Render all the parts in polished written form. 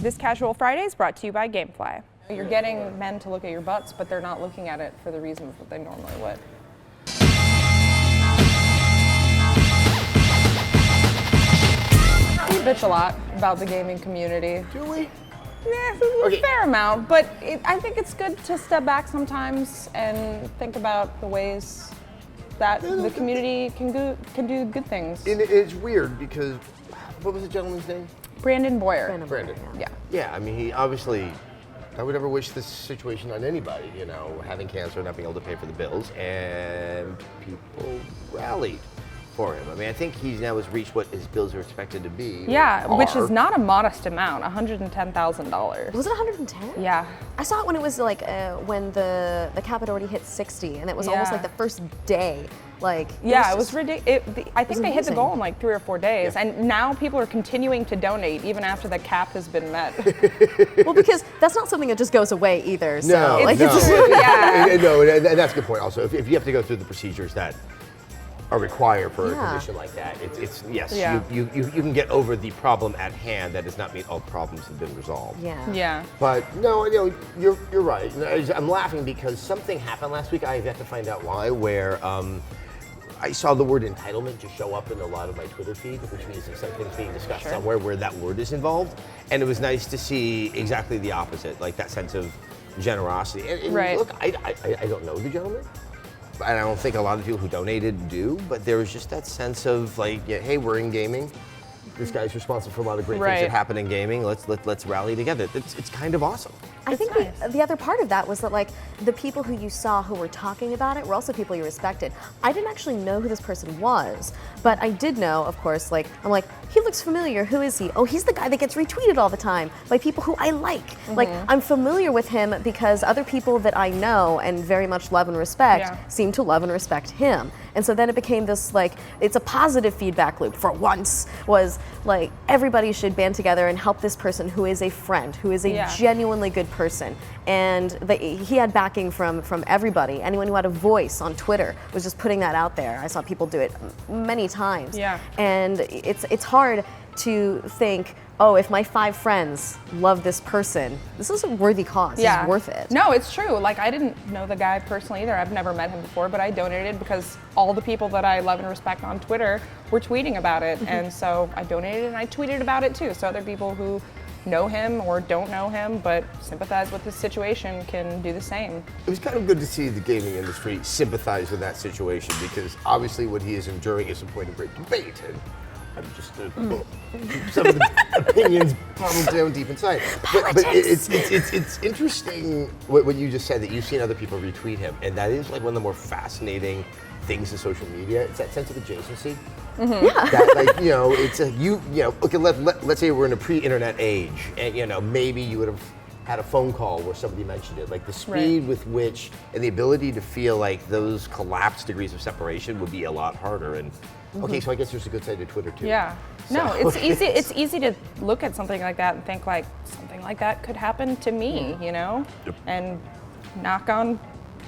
This Casual Friday is brought to you by Gamefly. You're getting men to look at your butts, but they're not looking at it for the reasons that they normally would. We bitch a lot about the gaming community. Do we? Yeah, a fair amount, but I think it's good to step back sometimes and think about the ways that the community can do good things. And it's weird because, what was the gentleman's name? Brandon Boyer. Brandon. Yeah. Yeah, I mean, he obviously, I would never wish this situation on anybody, you know, having cancer, not being able to pay for the bills, and people rallied for him. I mean, I think he's now has reached what his bills are expected to be. Yeah, which is not a modest amount, $110,000. Was it 110? Yeah. I saw it when it was like when the cap had already hit 60, and it was almost like the first day. Like it was ridiculous. I think they hit the goal in like 3 or 4 days, Yeah. and now people are continuing to donate even after the cap has been met. Well, because that's not something that just goes away either. So, No, like, no. It's No, and that's a good point also. If you have to go through the procedures that are required for a condition like that, it's yes, you can get over the problem at hand. That does not mean all problems have been resolved. Yeah. But no, you know, you're right. I'm laughing because something happened last week. I have yet to find out why. Where I saw the word entitlement just show up in a lot of my Twitter feed, which means that something's being discussed somewhere where that word is involved. And it was nice to see exactly the opposite, like that sense of generosity. And look, I don't know the gentleman. And I don't think a lot of people who donated do, but there was just that sense of like, hey, we're in gaming. This guy's responsible for a lot of great things that happen in gaming. Let's rally together. It's kind of awesome. I think the other part of that was that like the people who you saw who were talking about it were also people you respected. I didn't actually know who this person was, but I did know, of course, like I'm like, he looks familiar. Who is he? Oh, he's the guy that gets retweeted all the time by people who I like. Like I'm familiar with him because other people that I know and very much love and respect seem to love and respect him. And so then it became this like, it's a positive feedback loop for once, was like everybody should band together and help this person who is a friend, who is a genuinely good person. And he had backing from everybody. Anyone who had a voice on Twitter was just putting that out there. I saw people do it many times. Yeah. And it's hard to think, oh, if my 5 friends love this person, this is a worthy cause. It's worth it. No, it's true. Like, I didn't know the guy personally either. I've never met him before, but I donated because all the people that I love and respect on Twitter were tweeting about it. And so I donated and I tweeted about it too. So other people who know him or don't know him but sympathize with his situation can do the same. It was kind of good to see the gaming industry sympathize with that situation because obviously what he is enduring is a point of great debate. And I'm just some of the opinions probably down deep inside. But it's interesting what you just said, that you've seen other people retweet him, and that is like one of the more fascinating things in social media. It's that sense of adjacency. That, like, you know, it's a you know. Okay, let's say we're in a pre-internet age, and you know maybe you would have had a phone call where somebody mentioned it. Like the speed with which and the ability to feel like those collapsed degrees of separation would be a lot harder. And okay, so I guess there's a good side to Twitter too. Yeah. So, no, it's easy. It's easy to look at something like that and think like something like that could happen to me, you know. And knock on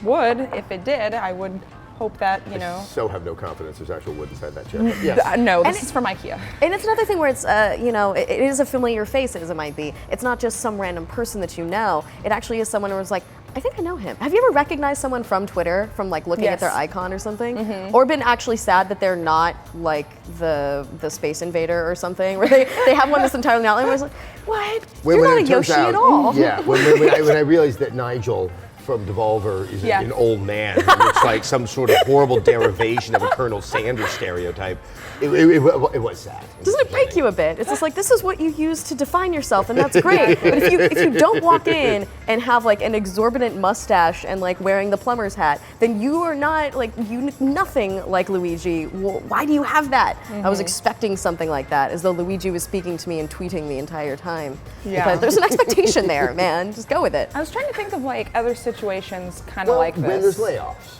wood, if it did, I would hope that, you know. So have no confidence there's actual wood inside that chair. Yes. No, this is from IKEA. And it's another thing where it's, you know, it is a familiar face as it might be. It's not just some random person that you know. It actually is someone who's like, I think I know him. Have you ever recognized someone from Twitter from like looking at their icon or something? Or been actually sad that they're not like the Space Invader or something, where they have one that's entirely not, and I was like, what? You're not a Yoshi at all. Yeah, when I realized that Nigel from Devolver is an old man who looks like some sort of horrible derivation of a Colonel Sanders stereotype. It was sad. Doesn't it break you a bit? It's just like, this is what you use to define yourself, and that's great. But if you don't walk in and have like an exorbitant mustache and like wearing the plumber's hat, then you are not like nothing like Luigi. Why do you have that? I was expecting something like that, as though Luigi was speaking to me and tweeting the entire time. Yeah. But there's an expectation there, man. Just go with it. I was trying to think of like other situations kind of like this. When there's layoffs.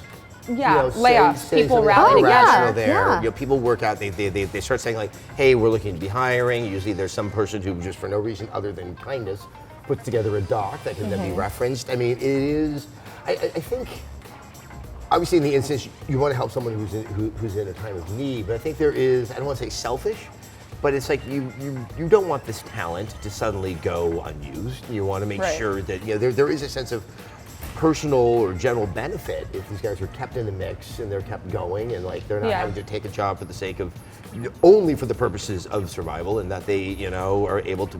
Yeah, you know, layoffs. People something rally together. irrational there. You know, people work out. They start saying like, "Hey, we're looking to be hiring." Usually, there's some person who just for no reason other than kindness puts together a doc that can then be referenced. I mean, it is. I think. Obviously, in the instance, you want to help someone who's in a time of need, but I think there is. I don't want to say selfish, but it's like you don't want this talent to suddenly go unused. You want to make Right. sure that there is a sense of personal or general benefit if these guys are kept in the mix and they're kept going, and like they're not Yeah. having to take a job for the sake of only for the purposes of survival, and that they are able to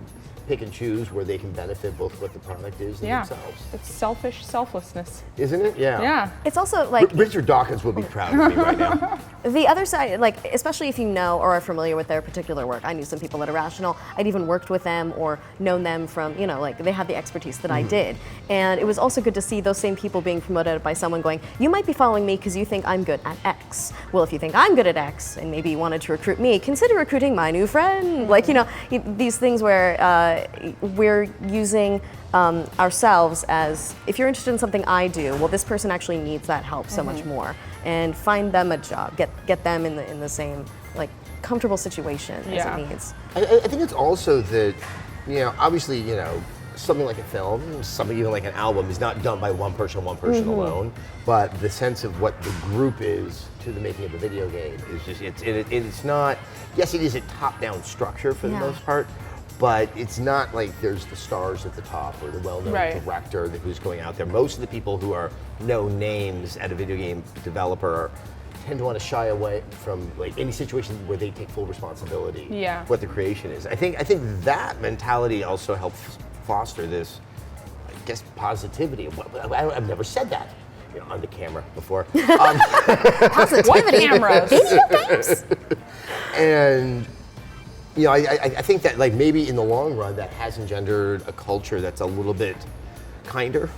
pick and choose where they can benefit both what the product is and Yeah. themselves. It's selfish selflessness. Isn't it? Yeah. Yeah. It's also like Richard Dawkins would be proud of me right now. the other side, like especially if you know or are familiar with their particular work. I knew some people at Irrational. I'd even worked with them or known them from, like they had the expertise that I did. And it was also good to see those same people being promoted by someone going, you might be following me because you think I'm good at X. Well, if you think I'm good at X and maybe you wanted to recruit me, consider recruiting my new friend. Like, these things where we're using ourselves as, if you're interested in something I do, well, this person actually needs that help so much more. And find them a job, get them in the same like comfortable situation Yeah. as it needs. I think it's also that, obviously, something like a film, something even like an album is not done by one person alone, but the sense of what the group is to the making of a video game is just, it's not, yes, it is a top-down structure for the Yeah. most part, but it's not like there's the stars at the top or the well-known Right. director who's going out there. Most of the people who are known names at a video game developer tend to want to shy away from like any situation where they take full responsibility Yeah. for what the creation is. I think that mentality also helps foster this, I guess, positivity. I've never said that on the camera before. What cameras? Video games? And I think that like maybe in the long run that has engendered a culture that's a little bit kinder,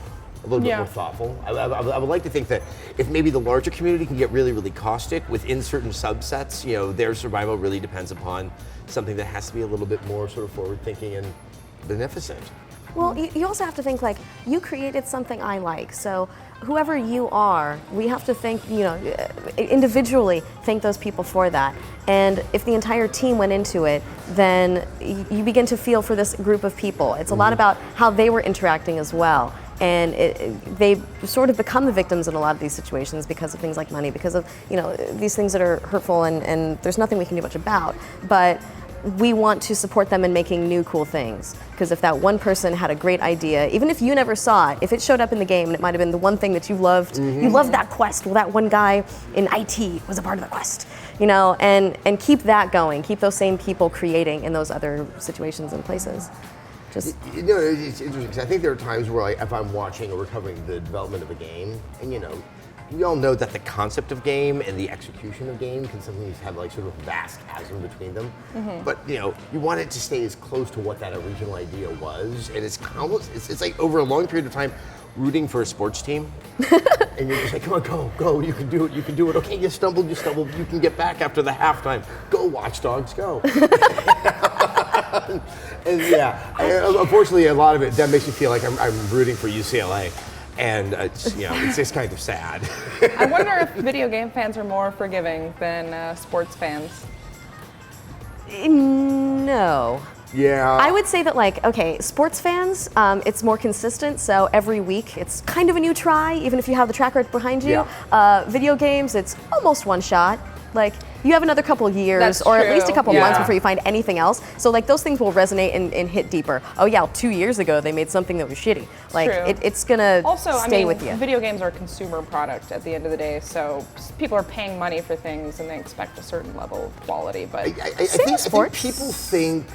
a little bit Yeah. more thoughtful. I would like to think that if maybe the larger community can get really, really caustic within certain subsets, their survival really depends upon something that has to be a little bit more sort of forward-thinking and beneficent. Well, you also have to think like, you created something I like, so whoever you are, we have to think, individually thank those people for that. And if the entire team went into it, then you begin to feel for this group of people. It's a lot about how they were interacting as well. And they sort of become the victims in a lot of these situations because of things like money, because of these things that are hurtful and there's nothing we can do much about. But we want to support them in making new cool things. Because if that one person had a great idea, even if you never saw it, if it showed up in the game and it might have been the one thing that you loved, you loved that quest, well that one guy in IT was a part of the quest, and keep that going, keep those same people creating in those other situations and places. Just It's interesting because I think there are times where if I'm watching or recovering the development of a game, and we all know that the concept of game and the execution of game can sometimes have like sort of vast chasm between them. But you want it to stay as close to what that original idea was, and it's almost it's like over a long period of time rooting for a sports team, and you're just like, come on, go, you can do it. Okay, you stumbled, you can get back after the halftime. Go, Watch Dogs, go. And unfortunately, a lot of it that makes me feel like I'm rooting for UCLA. And it's just kind of sad. I wonder if video game fans are more forgiving than sports fans. no. Yeah. I would say that sports fans, it's more consistent, so every week it's kind of a new try, even if you have the track record behind you. Yeah. Video games, it's almost one shot. Like, you have another couple years That's or at true. least a couple Yeah. months before you find anything else. So those things will resonate and hit deeper. Oh yeah, 2 years ago they made something that was shitty. Like, True. it's gonna Also, stay with you. video games are a consumer product at the end of the day, so people are paying money for things and they expect a certain level of quality. But I think sports. people think,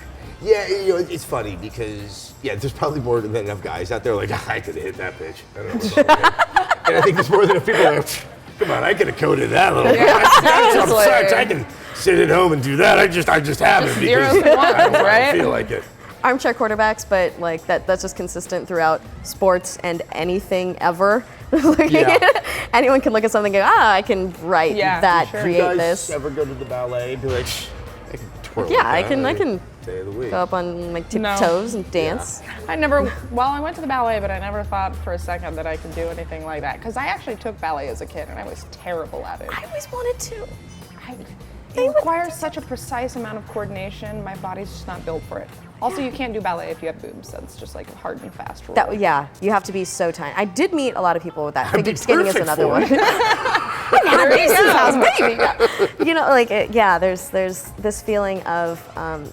it's funny because there's probably more than enough guys out there like I could have hit that bitch. I don't know about that. And I think there's more than enough people that are, come on, I could have coded that a little bit. Some such, I can sit at home and do that. I just haven't because zeros and ones, I don't right? feel like it. Armchair quarterbacks, but that's just consistent throughout sports and anything ever. Anyone can look at something and go, I can write Yeah, that, for sure. create You guys this. ever go to the ballet and be like, I can twirl Yeah, I that can every day of the week. go up on my No. tiptoes and dance. I went to the ballet, but I never thought for a second that I could do anything like that. Because I actually took ballet as a kid and I was terrible at it. I always wanted to. It requires such a precise amount of coordination. My body's just not built for it. Also, you can't do ballet if you have boobs. That's just like a hard and fast rule. Yeah, you have to be so tiny. I did meet a lot of people with that. I'd be Figure skating is perfect another for one. it. There you go. You know, like, there's this feeling of,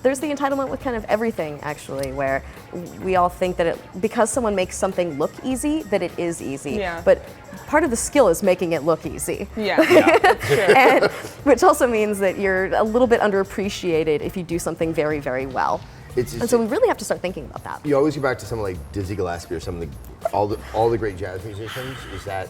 there's the entitlement with kind of everything, actually, where we all think that because someone makes something look easy, that it is easy. Yeah. But part of the skill is making it look easy. Yeah, that's true. And, which also means that you're a little bit underappreciated if you do something very, very well. And so we really have to start thinking about that. You always go back to someone like Dizzy Gillespie or some of all the great jazz musicians. Is that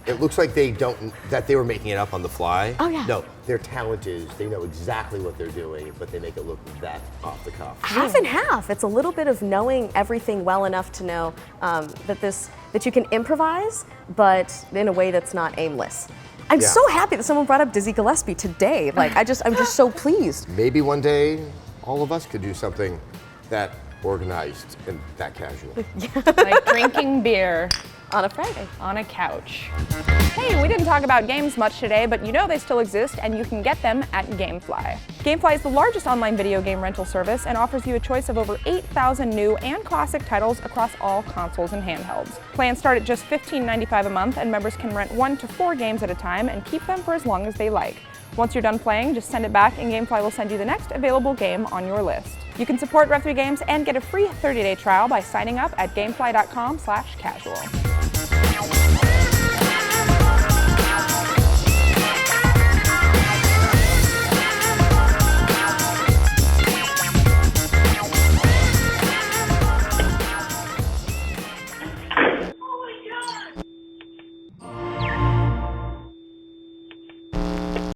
it looks like that they were making it up on the fly. Oh yeah. No, their talent is they know exactly what they're doing, but they make it look that off the cuff. Half and half. It's a little bit of knowing everything well enough to know that you can improvise, but in a way that's not aimless. I'm so happy that someone brought up Dizzy Gillespie today. Like I'm just so pleased. Maybe one day all of us could do something that organized and that casual. Like drinking beer On a Friday. on a couch. Hey, we didn't talk about games much today, but you know they still exist and you can get them at GameFly. GameFly is the largest online video game rental service and offers you a choice of over 8,000 new and classic titles across all consoles and handhelds. Plans start at just $15.95 a month and members can rent 1 to 4 games at a time and keep them for as long as they like. Once you're done playing, just send it back and GameFly will send you the next available game on your list. You can support Rev3 Games and get a free 30-day trial by signing up at gamefly.com/casual.